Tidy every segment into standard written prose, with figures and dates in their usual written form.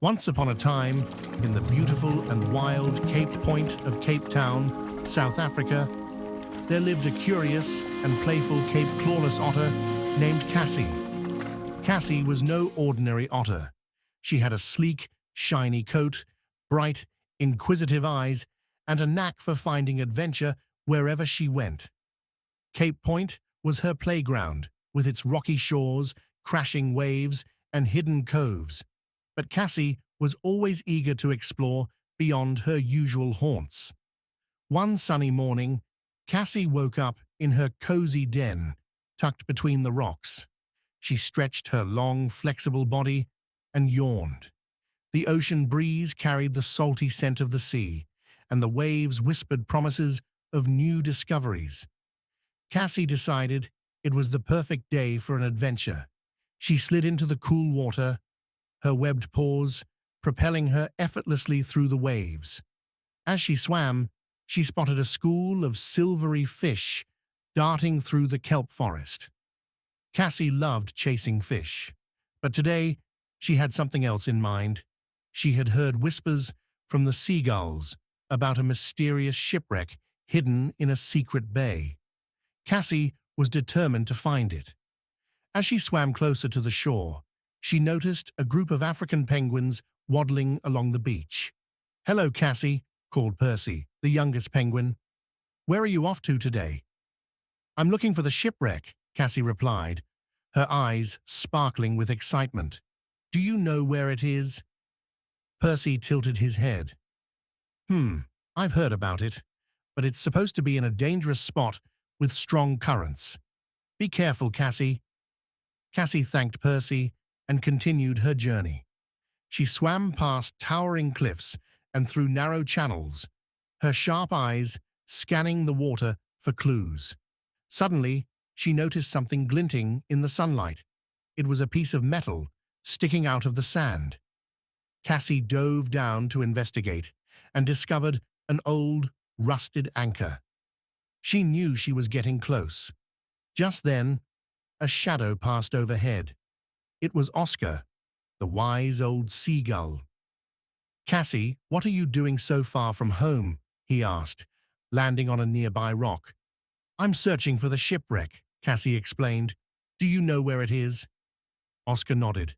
Once upon a time, in the beautiful and wild Cape Point of Cape Town, South Africa, there lived a curious and playful Cape Clawless Otter named Cassie. Cassie was no ordinary otter. She had a sleek, shiny coat, bright, inquisitive eyes, and a knack for finding adventure wherever she went. Cape Point was her playground, with its rocky shores, crashing waves, and hidden coves. But Cassie was always eager to explore beyond her usual haunts. One sunny morning, Cassie woke up in her cozy den, tucked between the rocks. She stretched her long, flexible body and yawned. The ocean breeze carried the salty scent of the sea, and the waves whispered promises of new discoveries. Cassie decided it was the perfect day for an adventure. She slid into the cool water, her webbed paws propelling her effortlessly through the waves. As she swam, she spotted a school of silvery fish darting through the kelp forest. Cassie loved chasing fish, but today she had something else in mind. She had heard whispers from the seagulls about a mysterious shipwreck hidden in a secret bay. Cassie was determined to find it. As she swam closer to the shore, she noticed a group of African penguins waddling along the beach. "Hello, Cassie," called Percy, the youngest penguin. "Where are you off to today?" "I'm looking for the shipwreck," Cassie replied, her eyes sparkling with excitement. "Do you know where it is?" Percy tilted his head. I've heard about it, but it's supposed to be in a dangerous spot with strong currents. Be careful, Cassie." Cassie thanked Percy and continued her journey. She swam past towering cliffs and through narrow channels, her sharp eyes scanning the water for clues. Suddenly, she noticed something glinting in the sunlight. It was a piece of metal sticking out of the sand. Cassie dove down to investigate and discovered an old, rusted anchor. She knew she was getting close. Just then, a shadow passed overhead. It was Oscar, the wise old seagull. "Cassie, what are you doing so far from home?" he asked, landing on a nearby rock. "I'm searching for the shipwreck," Cassie explained. "Do you know where it is?" Oscar nodded.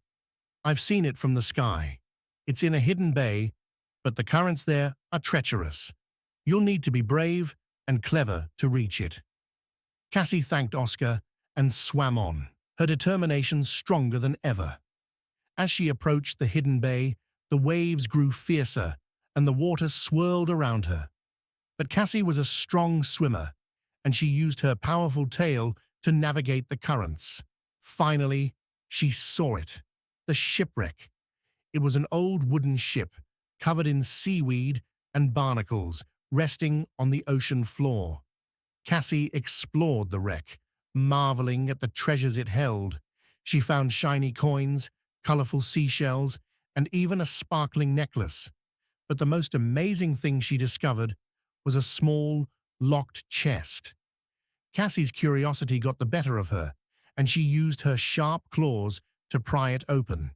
"I've seen it from the sky. It's in a hidden bay, but the currents there are treacherous. You'll need to be brave and clever to reach it." Cassie thanked Oscar and swam on, her determination stronger than ever. As she approached the hidden bay, the waves grew fiercer and the water swirled around her. But Cassie was a strong swimmer, and she used her powerful tail to navigate the currents. Finally, she saw it, the shipwreck. It was an old wooden ship, covered in seaweed and barnacles, resting on the ocean floor. Cassie explored the wreck, marveling at the treasures it held. She found shiny coins, colorful seashells, and even a sparkling necklace. But the most amazing thing she discovered was a small, locked chest. Cassie's curiosity got the better of her, and she used her sharp claws to pry it open.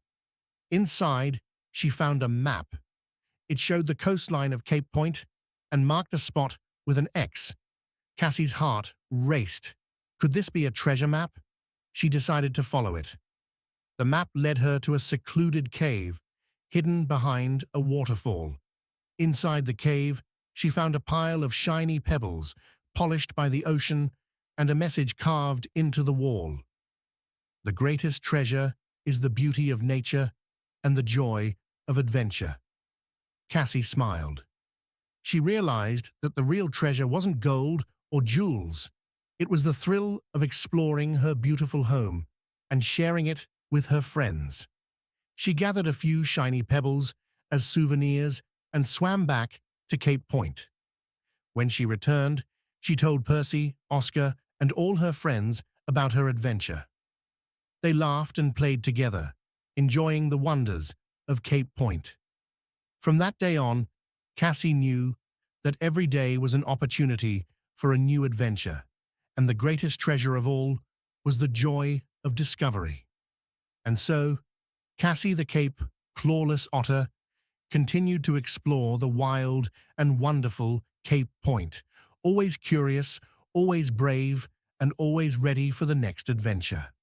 Inside, she found a map. It showed the coastline of Cape Point and marked a spot with an X. Cassie's heart raced. Could this be a treasure map? She decided to follow it. The map led her to a secluded cave, hidden behind a waterfall. Inside the cave, she found a pile of shiny pebbles, polished by the ocean, and a message carved into the wall. "The greatest treasure is the beauty of nature and the joy of adventure." Cassie smiled. She realized that the real treasure wasn't gold or jewels. It was the thrill of exploring her beautiful home and sharing it with her friends. She gathered a few shiny pebbles as souvenirs and swam back to Cape Point. When she returned, she told Percy, Oscar, and all her friends about her adventure. They laughed and played together, enjoying the wonders of Cape Point. From that day on, Cassie knew that every day was an opportunity for a new adventure, and the greatest treasure of all was the joy of discovery. And so, Cassie the Cape Clawless Otter, continued to explore the wild and wonderful Cape Point, always curious, always brave, and always ready for the next adventure.